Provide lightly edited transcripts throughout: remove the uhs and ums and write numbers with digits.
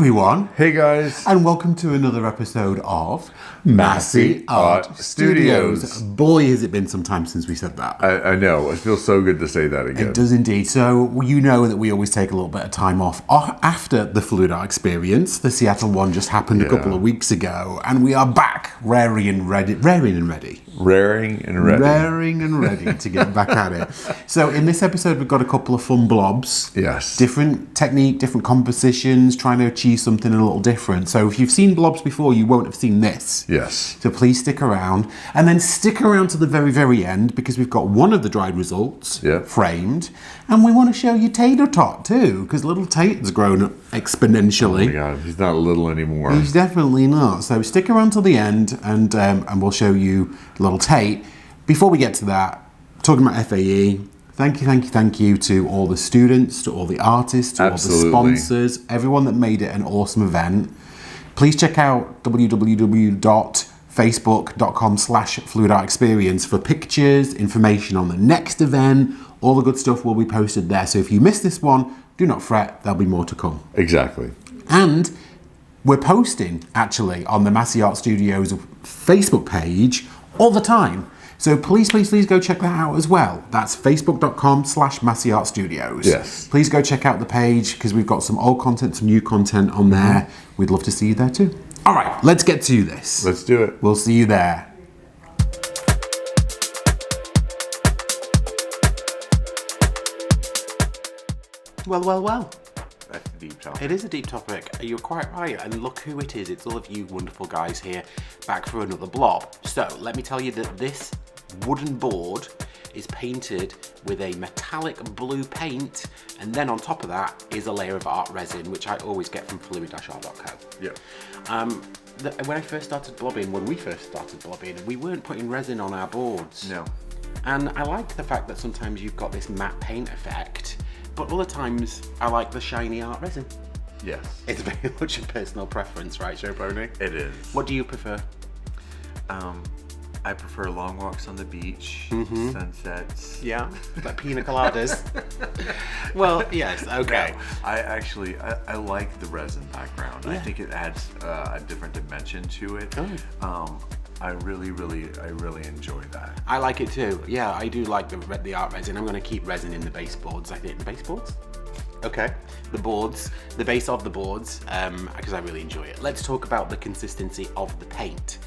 everyone. Hey guys. And welcome to another episode of Massey Art Studios. Boy, has it been some time since we said that. I know. It feels so good to say that again. It does indeed. So you know that we always take a little bit of time off after the Fluid Art experience. The Seattle one just happened a couple of weeks ago, and we are back raring and ready to get back at it. So in this episode, we've got a couple of fun blobs. Yes. Different technique, different compositions, trying to achieve something a little different. So if you've seen blobs before, you won't have seen this. Yes. So please stick around, and then stick around to the very, very end, because we've got one of the dried results framed, and we want to show you Tater Tot too, because little Tater's grown up exponentially. Oh my God, he's not little anymore. He's definitely not. So stick around till the end, and we'll show you little Tate. Before we get to that, talking about FAE, thank you to all the students, to all the artists, to all the sponsors, everyone that made it an awesome event. Please check out www.facebook.com/fluidartexperience for pictures, information on the next event. All the good stuff will be posted there. So if you missed this one, do not fret, there'll be more to come. Exactly. And we're posting, actually, on the Massey Art Studios Facebook page all the time. So please go check that out as well. That's facebook.com/Massey Art Studios. Yes. Please go check out the page, because we've got some old content, some new content on there. We'd love to see you there too. All right, let's get to this. Let's do it. We'll see you there. Well. That's a deep topic. It is a deep topic. You're quite right. And look who it is. It's all of you wonderful guys here, back for another blob. So let me tell you that this wooden board is painted with a metallic blue paint, and then on top of that is a layer of art resin, which I always get from fluid-art.co. Yeah. When we first started blobbing, we weren't putting resin on our boards. No. And I like the fact that sometimes you've got this matte paint effect, but other times I like the shiny art resin. Yes. It's very much a personal preference, right, Joe Pony? It is. What do you prefer? I prefer long walks on the beach, sunsets. Yeah, like pina coladas. Well, yes, okay. No, I like the resin background. Yeah. I think it adds a different dimension to it. Oh. I really enjoy that. I like it too. Yeah, I do like the art resin. I'm going to keep resin in the baseboards. I think the baseboards. Okay, the boards, the base of the boards, because I really enjoy it. Let's talk about the consistency of the paint.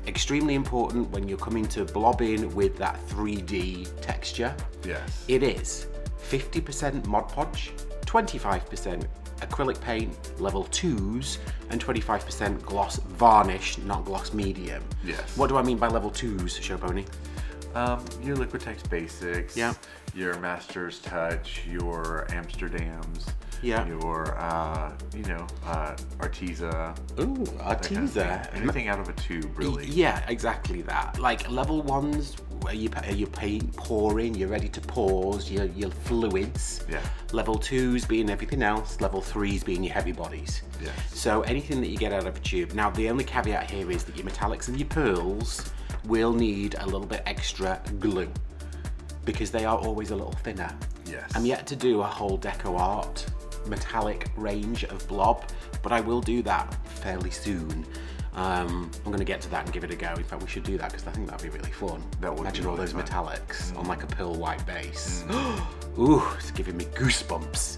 Extremely important when you're coming to blobbing with that 3D texture. Yes. It is 50% Mod Podge, 25% acrylic paint, level 2s, and 25% gloss varnish, not gloss medium. Yes. What do I mean by level 2s, Show Pony? Your Liquitex Basics, Yeah. your Master's Touch, your Amsterdams, Yeah. your, Arteza. Ooh, Arteza. Anything out of a tube, really. Yeah, exactly that. Like level 1s, where you paint pouring, you're ready to pause, your fluids. Yeah. Level 2s being everything else, level 3s being your heavy bodies. Yes. So anything that you get out of a tube. Now the only caveat here is that your metallics and your pearls will need a little bit extra glue, because they are always a little thinner. Yes. I'm yet to do a whole deco art metallic range of blob, but I will do that fairly soon. I'm going to get to that and give it a go. In fact, we should do that, because I think that'd be really fun. That would Imagine be all really those fun. metallics on like a pearl white base. Ooh, it's giving me goosebumps.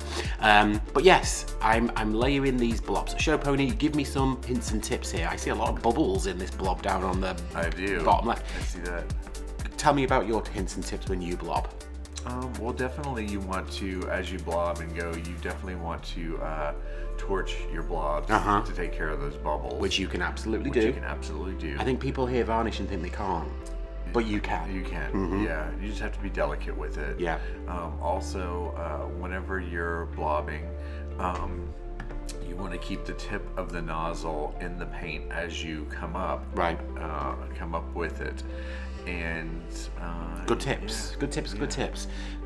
But yes, I'm layering these blobs. Show Pony, give me some hints and tips here. I see a lot of bubbles in this blob down on the bottom left. I see that. Tell me about your hints and tips when you blob. Well, definitely you want to, as you blob and go, you definitely want to torch your blobs to take care of those bubbles. Which you can absolutely do. You can absolutely do. I think people hear varnish and think they can't, but you can. You can, yeah. You just have to be delicate with it. Yeah. Also, whenever you're blobbing, you want to keep the tip of the nozzle in the paint as you come up. Right. Come up with it. And good tips.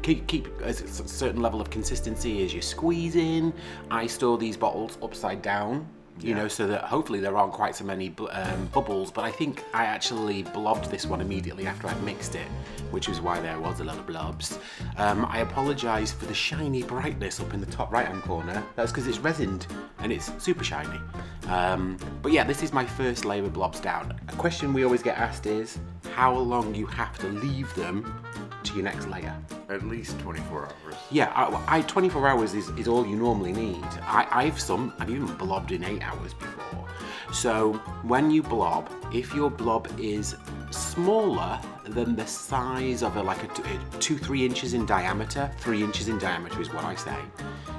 Keep a certain level of consistency as you're squeezing. I store these bottles upside down you know, so that hopefully there aren't quite so many bubbles. But I think I actually blobbed this one immediately after I'd mixed it, which is why there was a lot of blobs. I apologise for the shiny brightness up in the top right hand corner. That's because it's resined and it's super shiny. But yeah, this is my first layer of blobs down. A question we always get asked is how long you have to leave them to your next layer. At least 24 hours. Yeah, 24 hours is all you normally need. I've even blobbed in 8 hours before. So when you blob, if your blob is smaller than the size of like a 2-3 inches in diameter, 3 inches in diameter is what I say,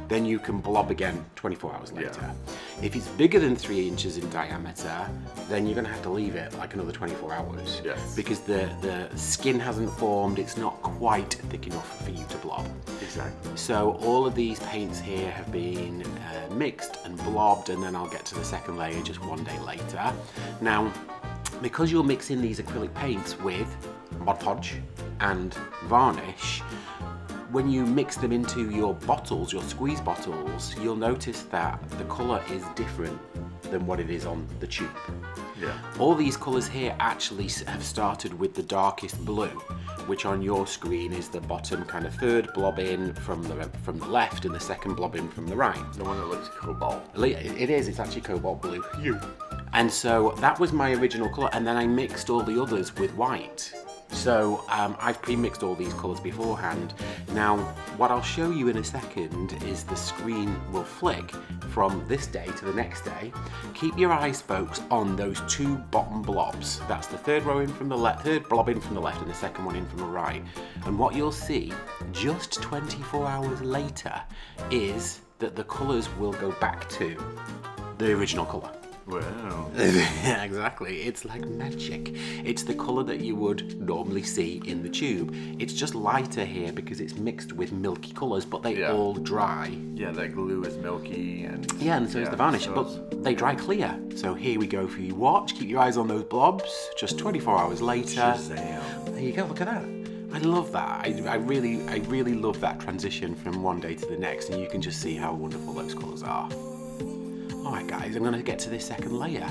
then you can blob again 24 hours later. Yeah. If it's bigger than 3 inches in diameter, then you're gonna have to leave it like another 24 hours. Yes. Because the skin hasn't formed, it's not quite thick enough for you to blob. Exactly. So all of these paints here have been mixed and blobbed, and then I'll get to the second layer just one day later. Now, because you're mixing these acrylic paints with Mod Podge and varnish, when you mix them into your bottles, your squeeze bottles, you'll notice that the colour is different than what it is on the tube. Yeah. All these colours here actually have started with the darkest blue, which on your screen is the bottom kind of third blob in from the left and the second blob in from the right. The one that looks cobalt. It is, it's actually cobalt blue. And so that was my original colour, and then I mixed all the others with white. So I've pre-mixed all these colours beforehand. Now, what I'll show you in a second is the screen will flick from this day to the next day. Keep your eyes, folks, on those two bottom blobs. That's the third row in from the left, third blob in from the left, and the second one in from the right. And what you'll see just 24 hours later is that the colours will go back to the original colour. Wow. Yeah, exactly. It's like magic. It's the colour that you would normally see in the tube. It's just lighter here because it's mixed with milky colours, but they all dry. Yeah, that glue is milky and... Yeah, and so is the varnish, but they dry clear. So here we go for you watch. Keep your eyes on those blobs. Just 24 hours later. Shazam. There you go, look at that. I love that. I really love that transition from one day to the next, and you can just see how wonderful those colours are. Alright guys, I'm going to get to this second layer.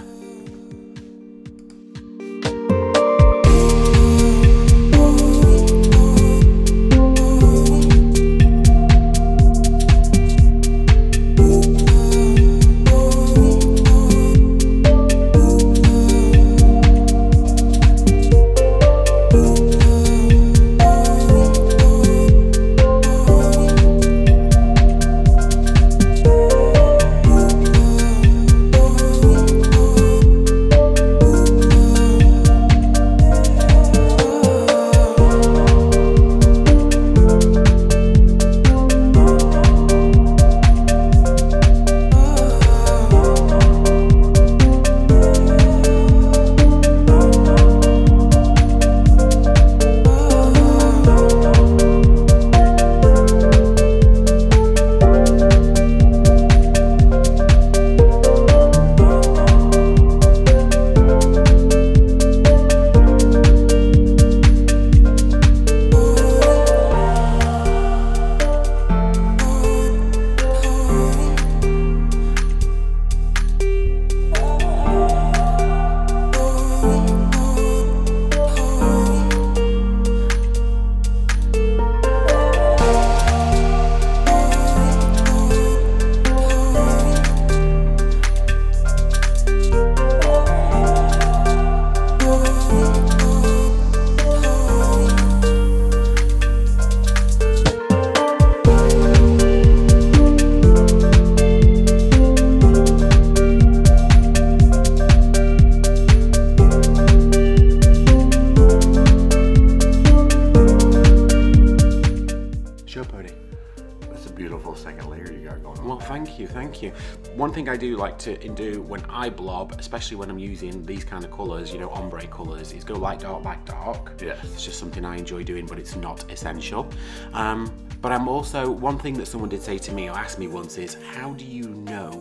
Thank you. One thing I do like to do when I blob, especially when I'm using these kind of colours, you know, ombre colours, is go light, dark, light, dark. Yes. It's just something I enjoy doing, but it's not essential. But I'm also, one thing that someone did say to me or asked me once is, how do you know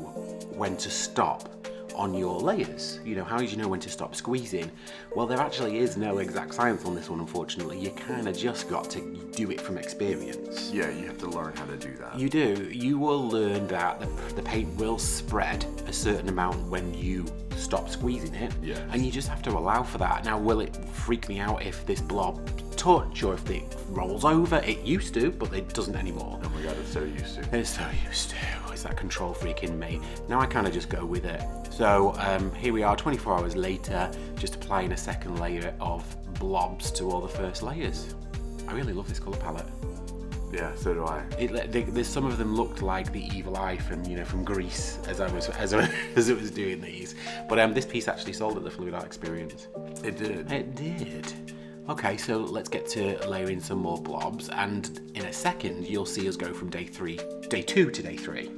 when to stop? on your layers. You know, how do you know when to stop squeezing? Well, there actually is no exact science on this one, unfortunately. You kind of just got to do it from experience. Yeah, you have to learn how to do that. You do. You will learn that the paint will spread a certain amount when you stop squeezing it. Yes. And you just have to allow for that. Now, will it freak me out if this blob touch or if it rolls over? It used to, but it doesn't anymore. Oh my god, it's so used to. It's so used to. It's that control freak in me. Now I kind of just go with it. So here we are 24 hours later, just applying a second layer of blobs to all the first layers. I really love this colour palette. Yeah, so do I. There's some of them looked like the evil eye from Greece as it was doing these. But this piece actually sold at the Fluid Art Experience. It did. It did. Okay, so let's get to layering some more blobs, and in a second you'll see us go from day 2 to day 3.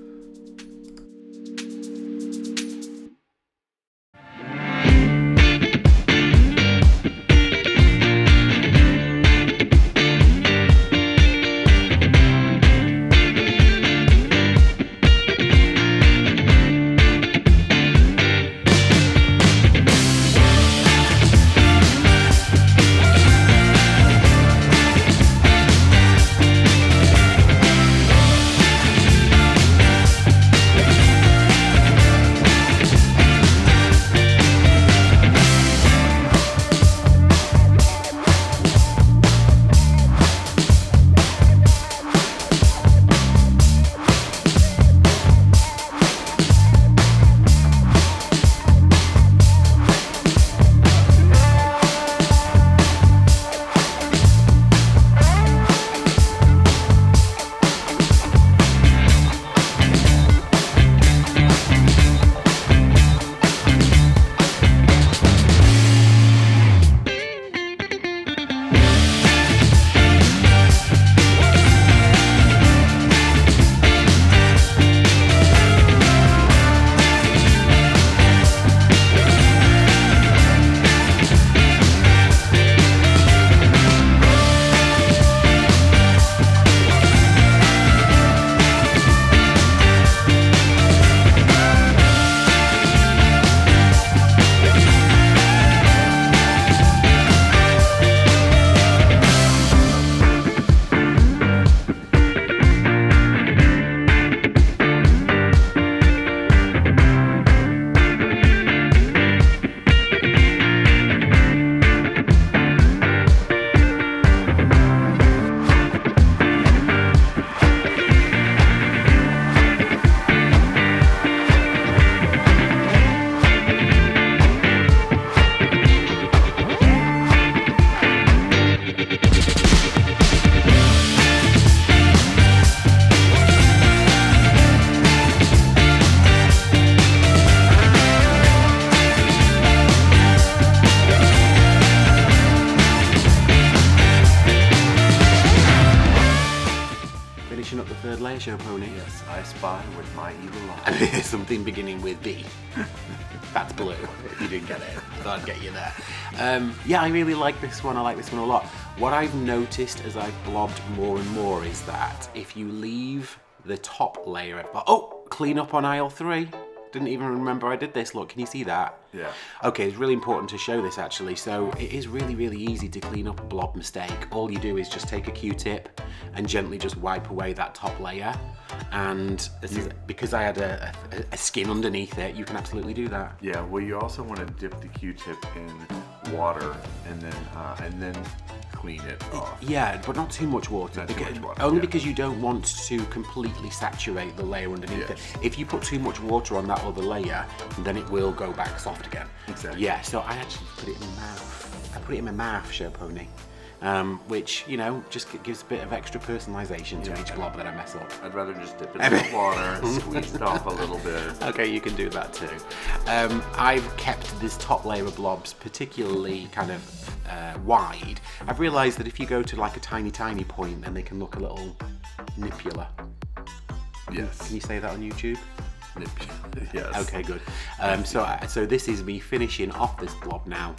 Show pony. Yes, I spy with my evil eye. Something beginning with B. That's blue. If you didn't get it, I thought I'd get you there. Yeah, I really like this one. I like this one a lot. What I've noticed as I've blobbed more and more is that if you leave the top layer at clean up on aisle 3. Didn't even remember I did this. Look, can you see that? Yeah. Okay, it's really important to show this actually. So it is really, really easy to clean up a blob mistake. All you do is just take a Q-tip and gently just wipe away that top layer. And this is, because I had a skin underneath it, you can absolutely do that. Yeah, well you also want to dip the Q-tip in water and then clean it off. Yeah, but not too much water. Only because you don't want to completely saturate the layer underneath it. If you put too much water on that other layer, then it will go back soft again. Exactly. Yeah, so I actually put it in my mouth. I put it in my mouth, Show Pony. Which, you know, just gives a bit of extra personalization to each blob that I mess up. I'd rather just dip it in the water, squeeze it off a little bit. Okay, you can do that too. I've kept this top layer of blobs particularly kind of wide. I've realised that if you go to like a tiny point, then they can look a little nipular. Yes. Can you say that on YouTube? Yes. Okay, good. So this is me finishing off this blob now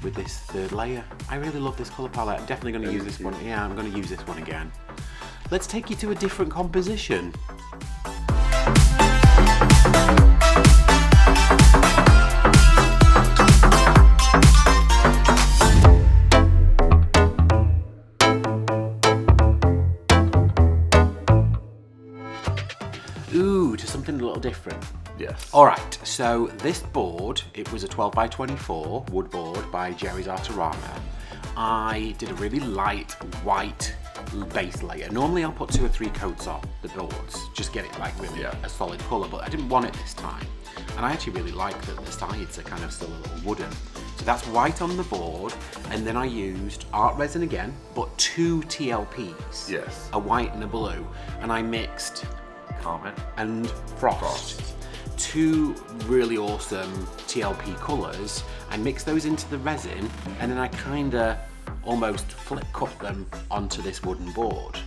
with this third layer. I really love this colour palette. I'm definitely going to use this one. Yeah, I'm going to use this one again. Let's take you to a different composition. different. Yes. All right, so this board, it was a 12x24 wood board by Jerry's Artorama. I did a really light white base layer. Normally I'll put 2 or 3 coats on the boards, just get it like really a solid colour, but I didn't want it this time. And I actually really like that the sides are kind of still a little wooden. So that's white on the board, and then I used art resin again, but 2 TLPs. Yes. A white and a blue, and I mixed Comet and Frost. 2 really awesome TLP colours. I mixed those into the resin, and then I kinda almost flip cut them onto this wooden board.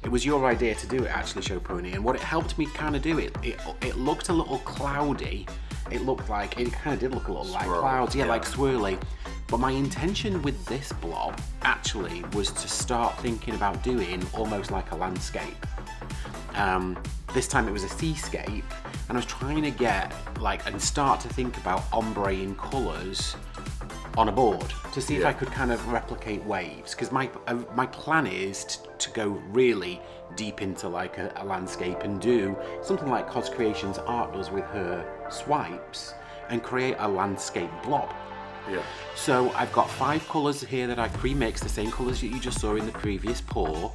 It was your idea to do it actually, Show Pony, and what it helped me kind of do it looked a little cloudy. It looked like, it kind of did look a little like clouds, like swirly. But my intention with this blob actually was to start thinking about doing almost like a landscape. This time it was a seascape, and I was trying to get and start to think about ombre-ing colours on a board to see if I could kind of replicate waves, because my plan is to go really deep into like a landscape and do something like Cos Creations Art does with her swipes and create a landscape blob. Yeah. So I've got 5 colours here that I pre-mixed, the same colours that you just saw in the previous pour,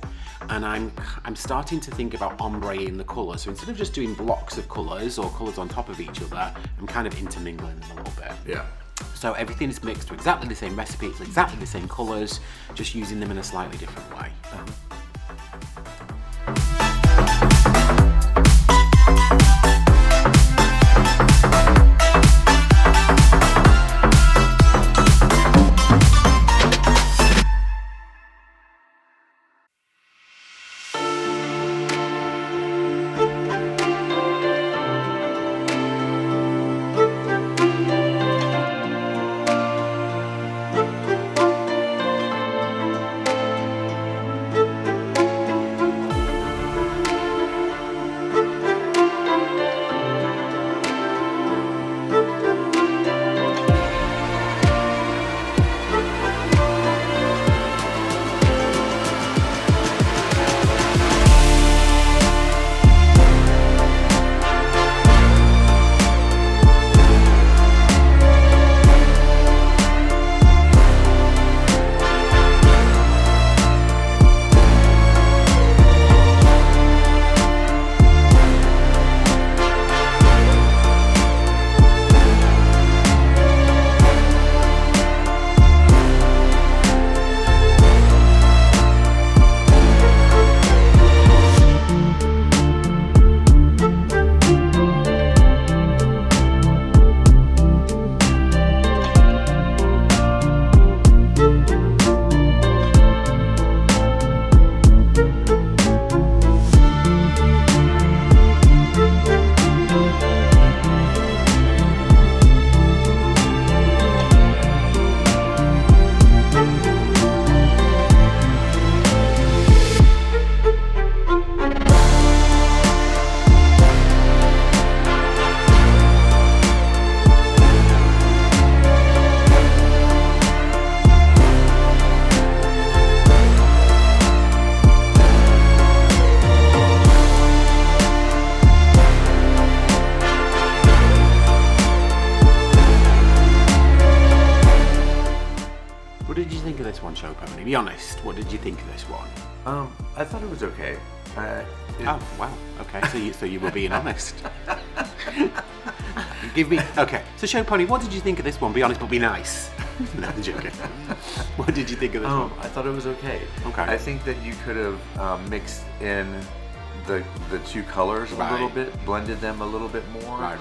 and I'm starting to think about ombre-ing the colours. So instead of just doing blocks of colours or colours on top of each other, I'm kind of intermingling them a little bit. Yeah. So everything is mixed to exactly the same recipe, it's exactly the same colours, just using them in a slightly different way. Show Pony. Be honest, what did you think of this one? I thought it was okay. Oh, wow. Okay, so you were being honest. Okay, so Show Pony, what did you think of this one? Be honest, but be nice. No, I'm joking. What did you think of this one? I thought it was okay. Okay. I think that you could have mixed in the 2 colors a little bit, blended them a little bit more. Right.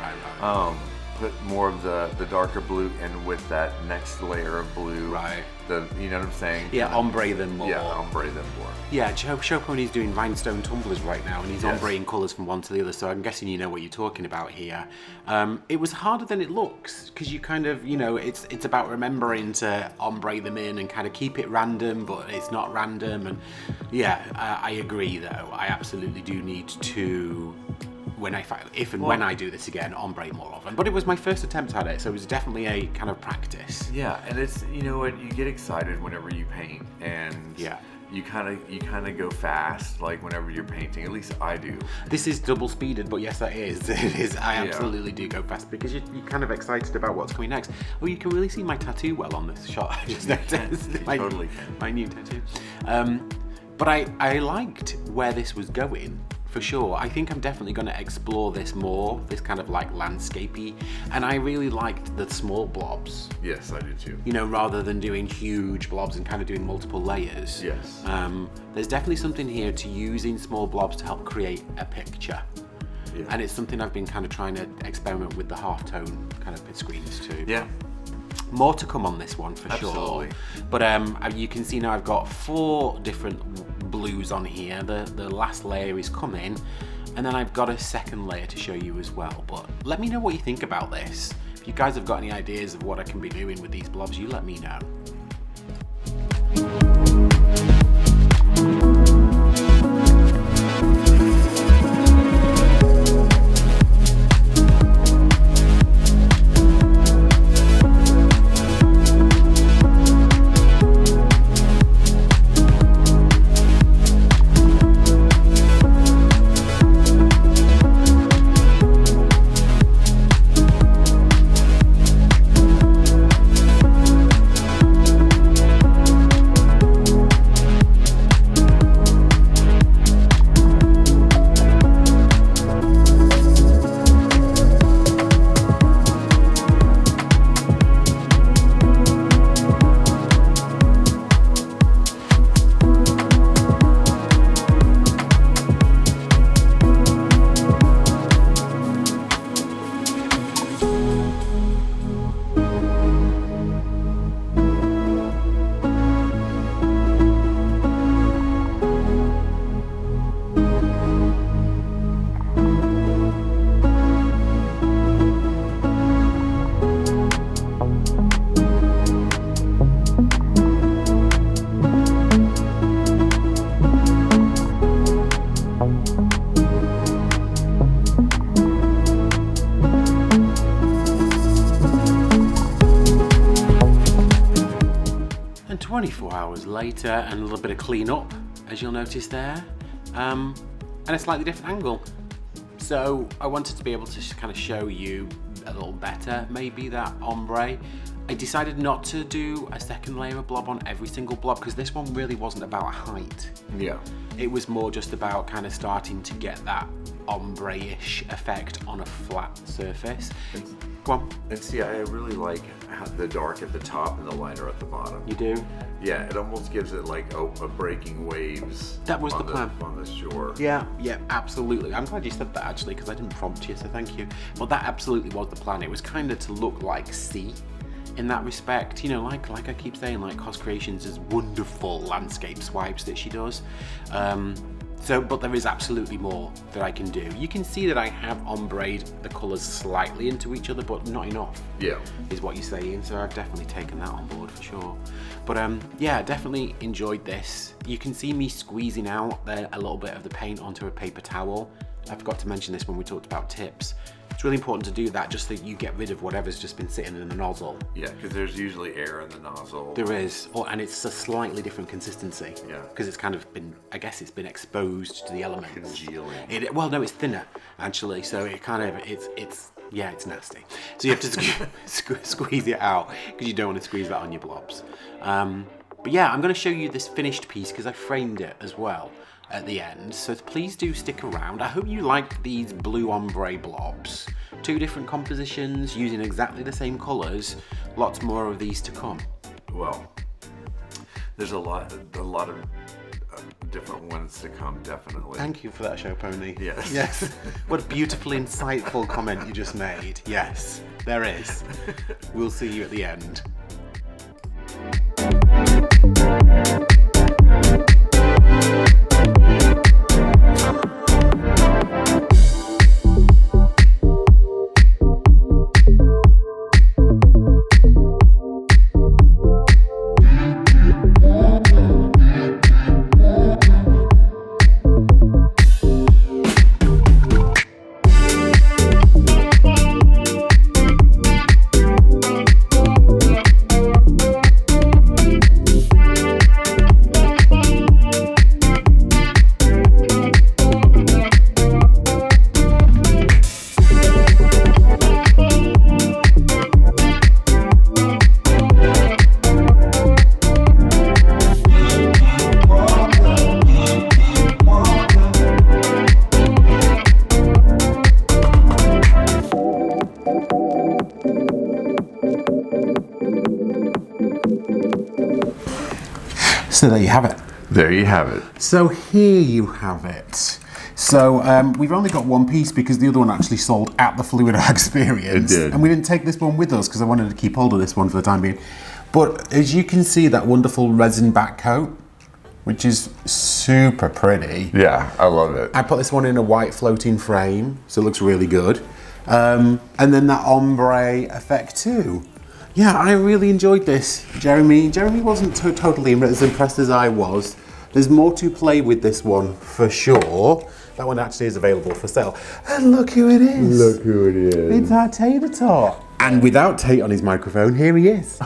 Put more of the darker blue in with that next layer of blue. Right. You know what I'm saying? Yeah, ombre them more. Yeah, ombre them more. Yeah, Show Pony's doing rhinestone tumblers right now, and he's ombreing colours from one to the other, so I'm guessing you know what you're talking about here. It was harder than it looks, because you kind of, it's about remembering to ombre them in and kind of keep it random, but it's not random. And yeah, I agree though. I absolutely do need to, when I do this again, ombre more often. But it was my first attempt at it, so it was definitely a kind of practice. Yeah, and it's, you know what, you get excited whenever you paint, and you kind of go fast, like whenever you're painting. At least I do. This is double speeded, but yes, that is. It is. I absolutely do go fast because you're kind of excited about what's coming next. Well, you can really see my tattoo well on this shot. I just noticed. You totally can. My new tattoo. But I liked where this was going. For sure. I think I'm definitely going to explore this more, this kind of like landscapey, and I really liked the small blobs. Yes, I do too. You know, rather than doing huge blobs and kind of doing multiple layers. Yes. There's definitely something here to using small blobs to help create a picture. Yeah. And it's something I've been kind of trying to experiment with the halftone kind of screens too. Yeah. More to come on this one for Absolutely. sure. But you can see now I've got 4 different blues on here. The last layer is coming, and then I've got a second layer to show you as well. But let me know what you think about this. If you guys have got any ideas of what I can be doing with these blobs, you let me know. And 24 hours later, and a little bit of clean up, as you'll notice there, and a slightly different angle. So I wanted to be able to kind of show you a little better, maybe that ombre. I decided not to do a second layer of blob on every single blob because this one really wasn't about height. Yeah. It was more just about kind of starting to get that ombre-ish effect on a flat surface. Go on. And see, I really like the dark at the top and the lighter at the bottom. You do? Yeah, it almost gives it like a breaking waves. That was on the plan. On the shore. Yeah, absolutely. I'm glad you said that actually because I didn't prompt you, so thank you. But that absolutely was the plan. It was kind of to look like sea in that respect. You know, like I keep saying, like Cos Creations is wonderful landscape swipes that she does. But there is absolutely more that I can do. You can see that I have ombreed the colours slightly into each other, but not enough. Yeah, is what you're saying. So I've definitely taken that on board for sure. But yeah, definitely enjoyed this. You can see me squeezing out there a little bit of the paint onto a paper towel. I forgot to mention this when we talked about tips. It's really important to do that just so you get rid of whatever's just been sitting in the nozzle. Yeah, because there's usually air in the nozzle. There is, and it's a slightly different consistency. Yeah. Because it's kind of been, I guess it's been exposed to the elements. Congealing. Well, no, it's thinner actually, so it kind of, it's nasty. So you have to squeeze it out because you don't want to squeeze that on your blobs. But yeah, I'm going to show you this finished piece because I framed it as well at the end, so please do stick around. I hope you like these blue ombre blobs. 2 different compositions using exactly the same colours. Lots more of these to come. Well, there's a lot of different ones to come, definitely. Thank you for that, show pony. Yes. Yes. What a beautifully insightful comment you just made. Yes, there is. We'll see you at the end. So there you have it. There you have it. So here you have it. So we've only got one piece because the other one actually sold at the Fluid Art Experience. It did. And we didn't take this one with us because I wanted to keep hold of this one for the time being. But as you can see, that wonderful resin back coat, which is super pretty. Yeah, I love it. I put this one in a white floating frame, so it looks really good. And then that ombre effect too. Yeah, I really enjoyed this, Jeremy. Jeremy wasn't totally as impressed as I was. There's more to play with this one for sure. That one actually is available for sale. And look who it is. Look who it is. It's our tater tot. And without Tate on his microphone, here he is.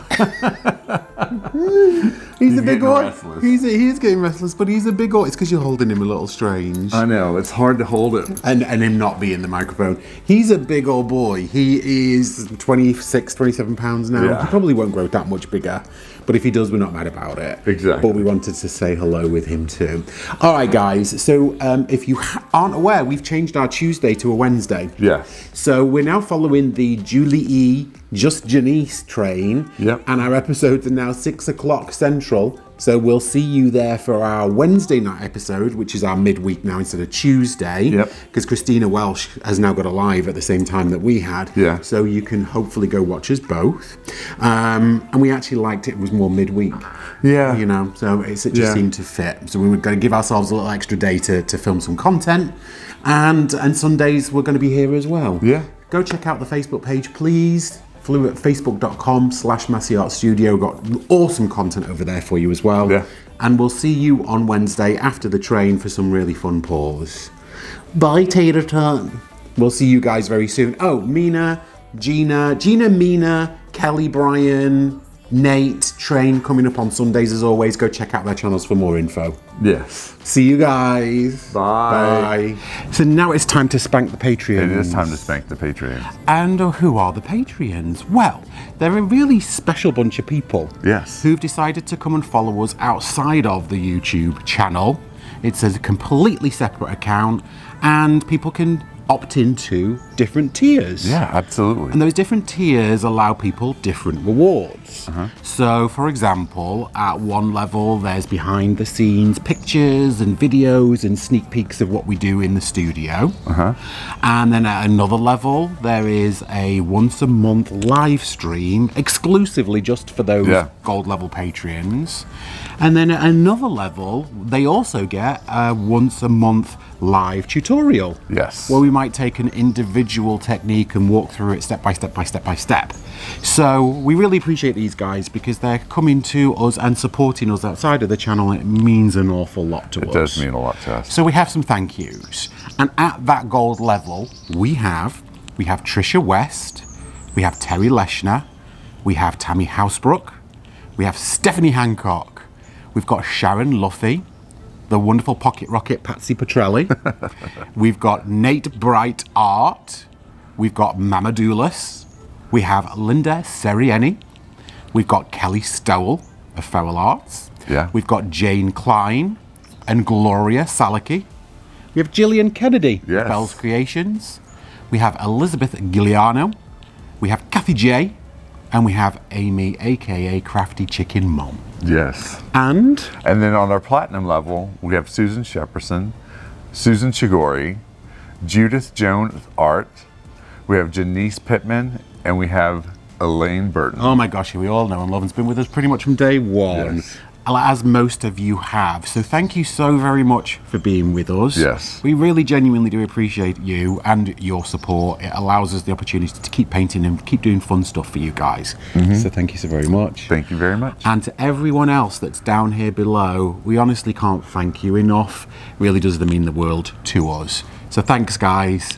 He's a big boy. He is getting restless, but he's a big boy. It's because you're holding him a little strange. I know, it's hard to hold it. And him not be in the microphone. He's a big old boy. He is 26, 27 pounds now. Yeah. He probably won't grow that much bigger. But if he does, we're not mad about it. Exactly. But we wanted to say hello with him too. All right, guys. So if you aren't aware, we've changed our Tuesday to a Wednesday. Yeah. So we're now following the Julie E. Just Janice train. Yep. And our episodes are now 6 o'clock Central. So we'll see you there for our Wednesday night episode, which is our midweek now instead of Tuesday. Yep. Because Christina Welsh has now got a live at the same time that we had. Yeah. So you can hopefully go watch us both. And we actually liked it was more midweek. Yeah. You know, so it just seemed to fit. So we were going to give ourselves a little extra day to film some content. And Sundays we're going to be here as well. Yeah. Go check out the Facebook page, please. Facebook.com/MasseyArtStudio. Got awesome content over there for you as well. Yeah. And we'll see you on Wednesday after the train for some really fun pours. Bye, Tater Tot. We'll see you guys very soon. Oh, Mina, Mina, Kelly, Brian, Nate, Train coming up on Sundays as always. Go check out their channels for more info. Yes. See you guys. Bye. Bye. So now it's time to spank the Patreons. It is time to spank the Patreons. And who are the Patreons? Well, they're a really special bunch of people. Yes. Who've decided to come and follow us outside of the YouTube channel. It's a completely separate account, and people can opt into different tiers. Yeah, absolutely. And those different tiers allow people different rewards. So, for example, at one level, there's behind the scenes pictures and videos and sneak peeks of what we do in the studio. And then at another level, there is a once a month live stream exclusively just for those gold level Patreons. And then at another level, they also get a once a month live tutorial. Yes. Where we might take an individual technique and walk through it step by step by step by step. So we really appreciate these guys because they're coming to us and supporting us outside of the channel. It means an awful lot to us. It does mean a lot to us. So we have some thank yous. And at that gold level, we have Trisha West, we have Terry Leshner, we have Tammy Housebrook, we have Stephanie Hancock, we've got Sharon Luffy, the wonderful Pocket Rocket Patsy Petrelli. We've got Nate Bright Art. We've got Mamadoulis. We have Linda Serieni. We've got Kelly Stowell of Feral Arts. Yeah. We've got Jane Klein and Gloria Salaki. We have Gillian Kennedy of Yes. Bell's Creations. We have Elizabeth Giuliano. We have Kathy J. And we have Amy, aka Crafty Chicken Mom. Yes. And then on our platinum level, we have Susan Shepperson, Susan Chigori, Judith Jones Art, we have Janice Pittman, and we have Elaine Burton. oh my gosh, we all know and love and has been with us pretty much from day one. Yes. As most of you have. So thank you so very much for being with us. Yes. We really genuinely do appreciate you and your support. It allows us the opportunity to keep painting and keep doing fun stuff for you guys. So thank you so very much. Thank you very much. And to everyone else that's down here below, we honestly can't thank you enough. Really does mean the world to us. So thanks, guys.